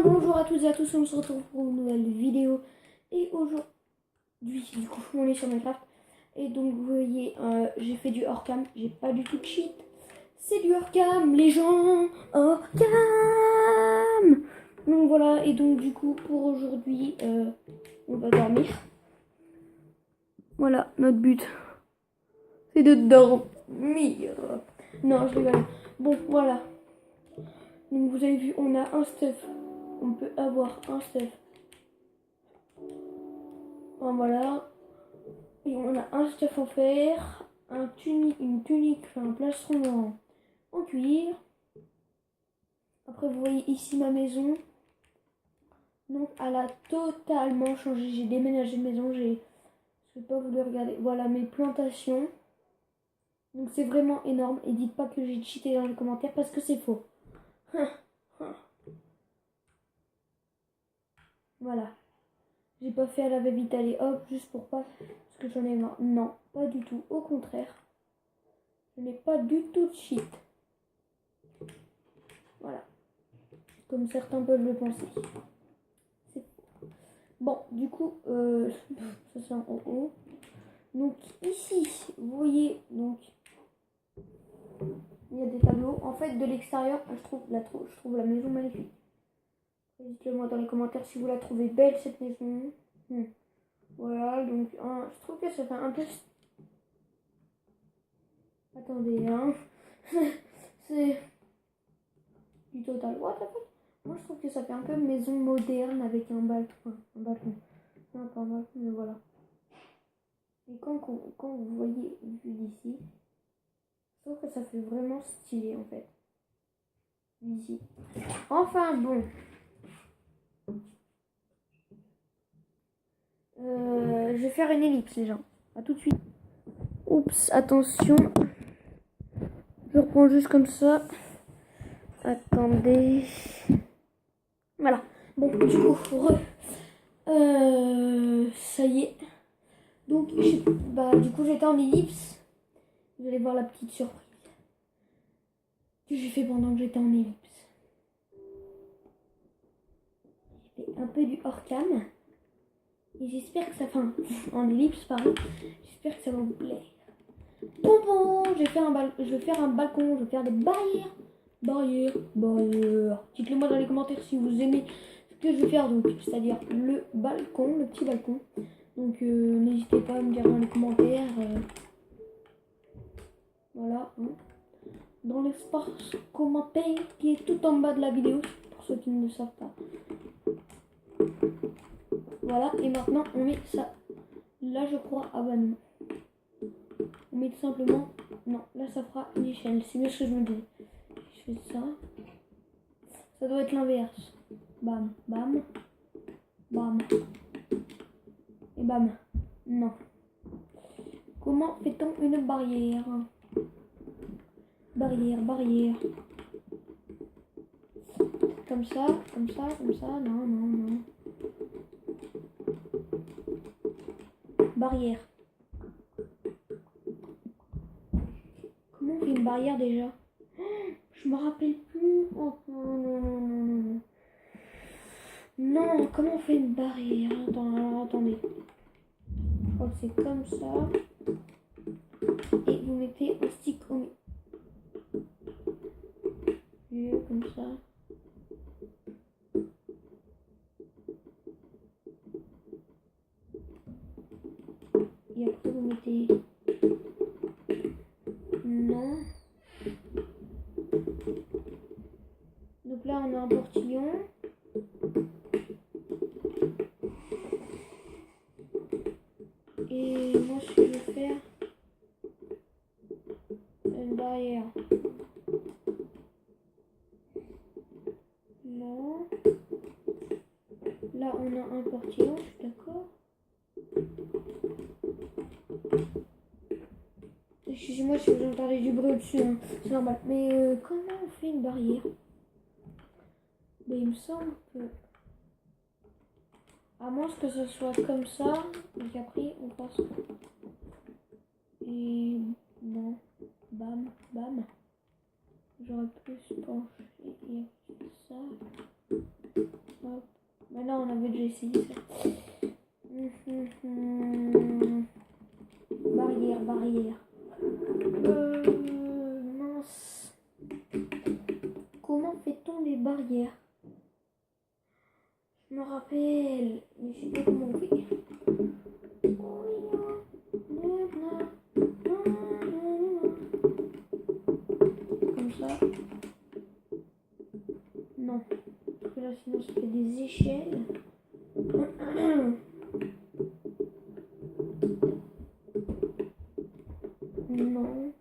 Bonjour à toutes et à tous, on se retrouve pour une nouvelle vidéo. Et aujourd'hui, du coup, on est sur Minecraft. Et donc, vous voyez, j'ai fait du hors-cam, j'ai pas du tout de cheat. C'est du hors-cam, les gens, hors-cam. Donc voilà, et donc du coup, pour aujourd'hui, on va dormir. Voilà, notre but, c'est de dormir. Non, je rigole. Bon, voilà. Donc vous avez vu, on a un stuff. On peut avoir un stuff. Enfin, voilà. Et on a un stuff en fer, une tunique, enfin un plastron en cuir. Après vous voyez ici ma maison. Donc elle a totalement changé. J'ai déménagé de maison. Je vais pas vous le regarder. Voilà mes plantations. Donc c'est vraiment énorme. Et dites pas que j'ai cheaté dans les commentaires parce que c'est faux. Voilà. J'ai pas fait à la va-vite, allez hop, juste pour pas, parce que j'en ai marre. Non, pas du tout, au contraire. Je n'ai pas du tout de cheat. Voilà. Comme certains peuvent le penser. Bon, du coup, ça c'est en haut. Donc ici, vous voyez, donc il y a des tableaux. En fait, de l'extérieur, je trouve la maison magnifique. Dites-le moi dans les commentaires si vous la trouvez belle cette maison. Voilà, donc je trouve que ça fait un peu... Attendez, hein. C'est du total. What the fuck? Moi je trouve que ça fait un peu maison moderne avec un balcon. Non, pas un balcon, mais voilà. Et quand vous voyez vu d'ici, je trouve que ça fait vraiment stylé en fait. D'ici. Enfin bon. Je vais faire une ellipse les gens. A tout de suite. Oups, attention. Je reprends juste comme ça. Attendez. Voilà. Bon, du coup, ça y est. Donc, du coup, j'étais en ellipse. Vous allez voir la petite surprise que j'ai fait pendant que j'étais en ellipse. J'ai fait un peu du hors-cam. Et j'espère que ça fait en ellipse, pardon. J'espère que ça va vous plaire. Bon, je vais faire un balcon, je vais faire des barrières. Dites-le moi dans les commentaires si vous aimez ce que je vais faire, donc c'est-à-dire le petit balcon. Donc n'hésitez pas à me dire dans les commentaires. Voilà. Dans l'espace commentaire qui est tout en bas de la vidéo, pour ceux qui ne le savent pas. Voilà, et maintenant on met ça là, je crois. Ah bah non. On met tout simplement. Non, là ça fera une échelle. C'est mieux ce que je me dis. Je fais ça. Ça doit être l'inverse. Bam, bam, bam. Et bam. Non. Comment fait-on une barrière? Barrière. Comme ça. Non. Barrière. Comment on fait une barrière déjà? Je me rappelle plus. Oh, non. Non, comment on fait une barrière? Attendez. Je crois que c'est comme ça. Et vous mettez un stick au milieu, comme ça. Et après vous mettez... Non. Donc là on a un portillon. Et moi ce que je vais faire, une barrière. Non. Là on a un portillon, je suis d'accord. Excusez-moi si vous entendez du bruit au-dessus, hein. C'est normal. Mais comment on fait une barrière? Il me semble que... À moins que ce soit comme ça, et qu'après on passe... Et... Non. Bam. J'aurais plus penché et ça. Mais là, on avait déjà essayé ça. Barrière, barrière. Mince. Comment fait-on les barrières? Je me rappelle, mais je sais pas comment on fait. Comme ça. Non. Parce que là, sinon, ça fait des échelles. Non.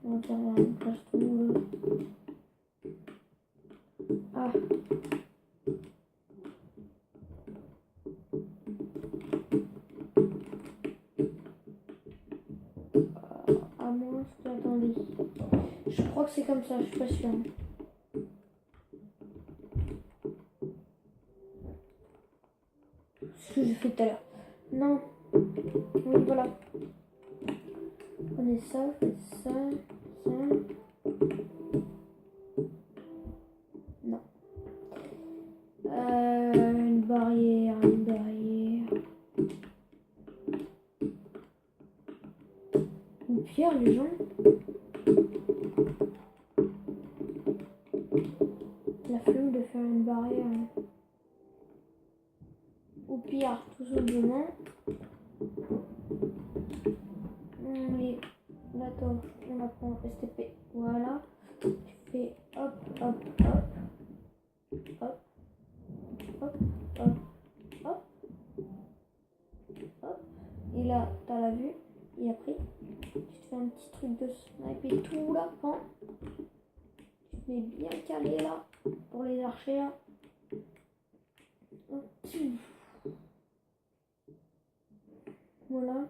On va faire une place tout. Ah. À moins que, attendez. Je crois que c'est comme ça, je suis pas sûre. Ce que j'ai fait tout à l'heure. Non. Oui, voilà. Prenez ça, faites ça, ça. Non. Une barrière, une barrière. Une pierre, les gens. La flemme de faire une barrière. Ou pire, tout simplement. On met la torche, on la prend STP. Voilà. Tu fais hop, hop, hop. Hop. Hop, hop, hop. Hop. Et là, t'as la vue. Et après, tu te fais un petit truc de sniper tout là. Hein. Tu te mets bien calé là. Pour les archers là. Voilà.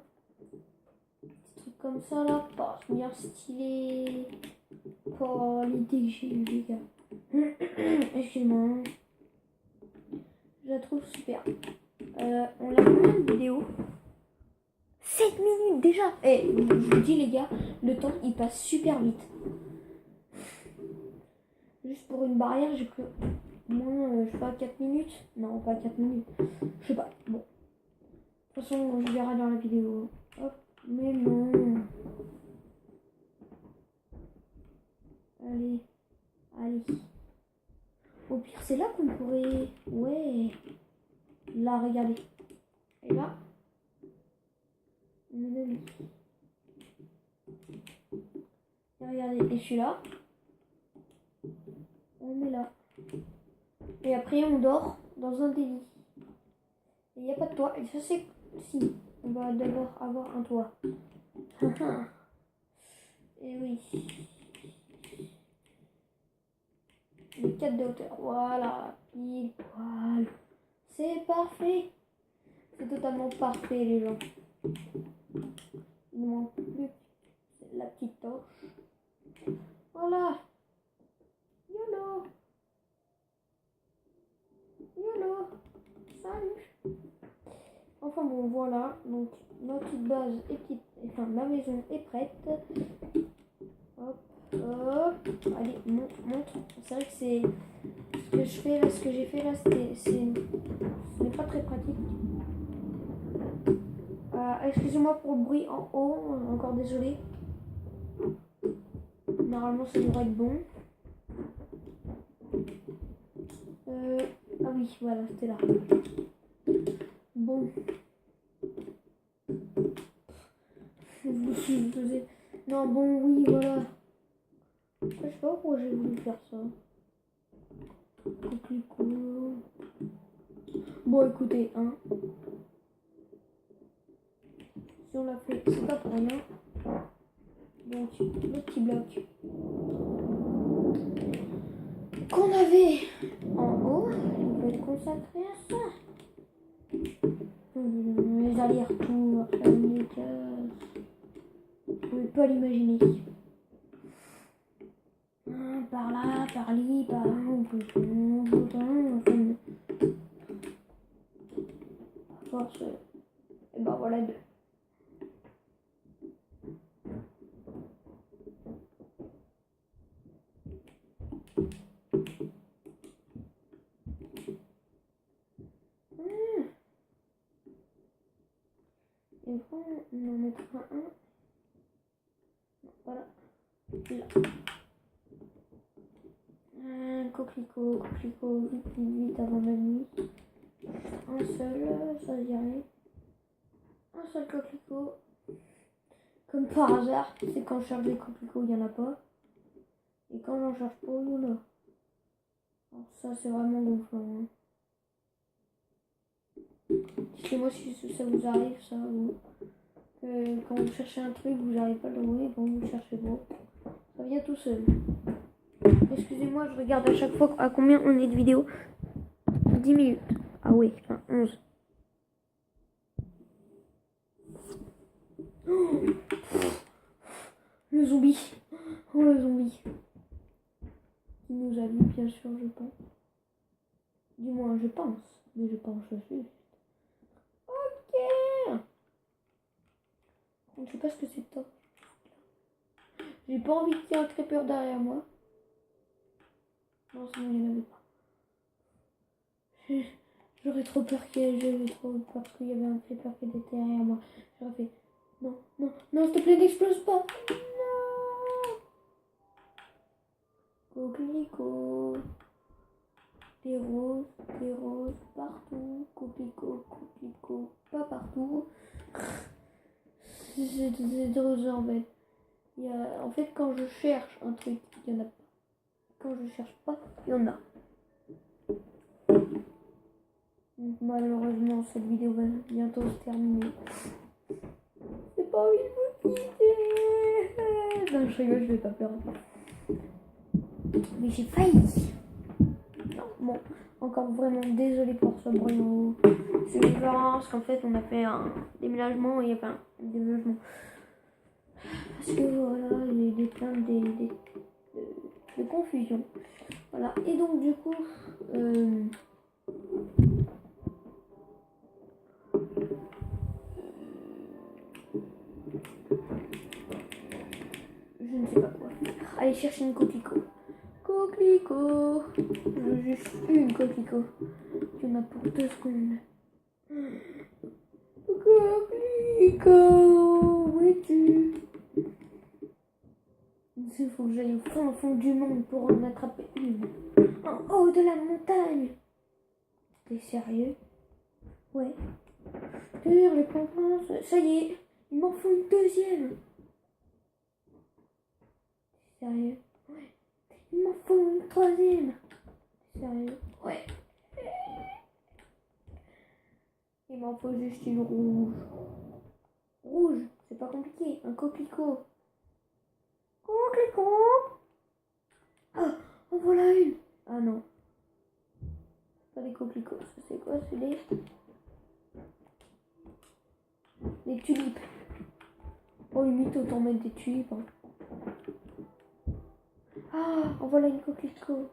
Petit truc comme ça là. Pas bien stylé. Oh, l'idée que j'ai eue, les gars. Excuse-moi. Je la trouve super. On a combien de vidéos? 7 minutes déjà. Et je vous dis les gars, le temps il passe super vite. Juste pour une barrière, j'ai que moins, je sais pas, 4 minutes. Non, pas 4 minutes. Je sais pas. Bon. De toute façon, je verrai dans la vidéo. Hop. Mais non. Allez. Allez. Au pire, c'est là qu'on pourrait... Ouais. Là, regardez. Et là, on met le lit. Et regardez, et celui-là, on met là. Et après, on dort dans un des lits. Et il n'y a pas de toit. Et ça, c'est... Si, on va d'abord avoir un toit. Et oui. Les 4 de hauteur. Voilà. Pile poil. C'est parfait. C'est totalement parfait, les gens. Il ne manque plus que la petite torche. Voilà. YOLO. YOLO. Salut. Enfin bon, voilà. Donc, ma petite base est petite. Enfin, ma maison est prête. Hop. Hop. Allez, montre. C'est vrai que c'est... Ce que je fais là, ce que j'ai fait là, ce n'est pas très pratique. Excusez-moi pour le bruit en haut, encore désolé. Normalement ça devrait être bon. Ah oui, voilà, c'était là. Bon. Je faisais... Non, bon, oui, voilà. Je sais pas pourquoi j'ai voulu faire ça. Coquelicot. Bon, écoutez, hein. Si on l'a fait, c'est pas pour rien. Donc, le petit bloc qu'on avait en haut, on peut être consacré à ça. Les allers-retours, les cases. Vous pouvez pas l'imaginer. Par là, par là, par là, on peut enfin, à force, et ben voilà deux. Et bon, on en mettra un. Voilà. Là. Un coquelicot, vite avant la nuit. Un seul, ça dirait. Un seul coquelicot. Comme par hasard, c'est quand je cherche des coquelicots, il n'y en a pas. Et quand j'en cherche pas, il y en a. Alors ça, c'est vraiment gonflant. Hein. Dites-moi si ça vous arrive, ça. Ou quand vous cherchez un truc, vous n'arrivez pas à le trouver, quand vous le cherchez pas. Ça vient tout seul. Excusez-moi, je regarde à chaque fois à combien on est de vidéo. 10 minutes. Ah oui, enfin 11. Oh, le zombie. Oh, le zombie. Il nous a vu, bien sûr, je pense. Du moins, je pense. Mais je pense aussi. Ok. Je sais pas ce que c'est top. J'ai pas envie qu'il y ait un creeper derrière moi. Non, sinon il n'y en avait pas. J'aurais trop peur qu'il y avait un creeper qui était derrière moi. J'aurais fait non, non, non, s'il te plaît, n'explose pas. Non. Coquelicot. Des roses partout. Coquelicot, pas partout. C'est trop en fait. En fait, quand je cherche un truc, il y en a pas. Quand je cherche pas, il y en a. Donc, malheureusement, cette vidéo va bientôt se terminer. J'ai pas envie de vous quitter. Non, je rigole, je vais pas pleurer. Mais j'ai failli. Non, bon, encore vraiment désolé pour ce bruit. C'est différent parce qu'en fait, on a fait un déménagement et enfin, un déménagement. Parce que voilà, il y a eu plein de confusion. Voilà, et donc du coup, je ne sais pas quoi faire. Allez chercher une coquelicot. Coquelicot. Je veux juste une coquelicot. Il y en a pour 2 secondes. Coquelicot, où es-tu? Il faut que j'aille au fond du monde pour en attraper une. En haut de la montagne. T'es sérieux? Ouais. D'ailleurs, j'ai confiance. Ça y est, il m'en faut une deuxième. T'es sérieux? Ouais. Il m'en faut une troisième. T'es sérieux? Ouais. Il m'en faut juste une rouge. Rouge, c'est pas compliqué. Un coquelicot. Coquelicot. Ah, en voilà une. Ah non. Pas des coquelicots. Ça c'est quoi? C'est des tulipes. Oh, limite, autant mettre des tulipes. Hein. Ah, en voilà une coquelicot.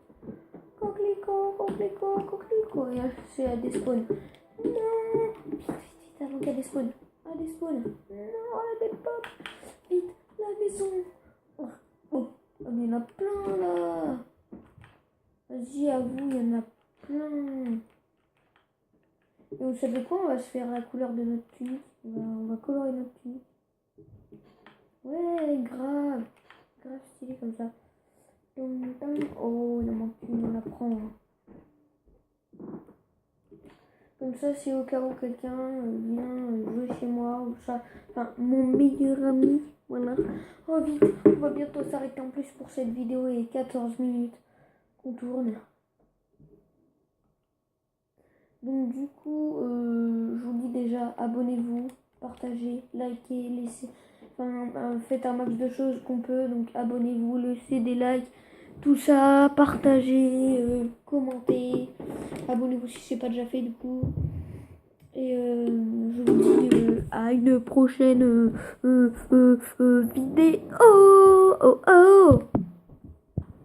Coquelicot. Et c'est à des spawns. Non. Vite, avant qu'elle despawn. Ah, despawn. Non, elle des pop. Vite, la maison. Oh, mais il y en a plein là. Vas-y, à vous, il y en a plein. Et vous savez quoi? On va se faire la couleur de notre tunique. On va colorer notre tunique. Ouais, grave. Grave stylé comme ça. Oh, il en manque une, on la prend. Comme ça, si au cas où quelqu'un vient jouer chez moi, ou ça, enfin, mon meilleur ami, voilà. Oh, vite, on va bientôt s'arrêter en plus pour cette vidéo et 14 minutes qu'on tourne. Donc, du coup, je vous dis déjà, abonnez-vous, partagez, likez, laissez, enfin, faites un max de choses qu'on peut. Donc, abonnez-vous, laissez des likes. Tout ça, partagez, commentez, abonnez-vous si c'est pas déjà fait du coup. Et je vous dis à une prochaine vidéo. Oh, oh, oh.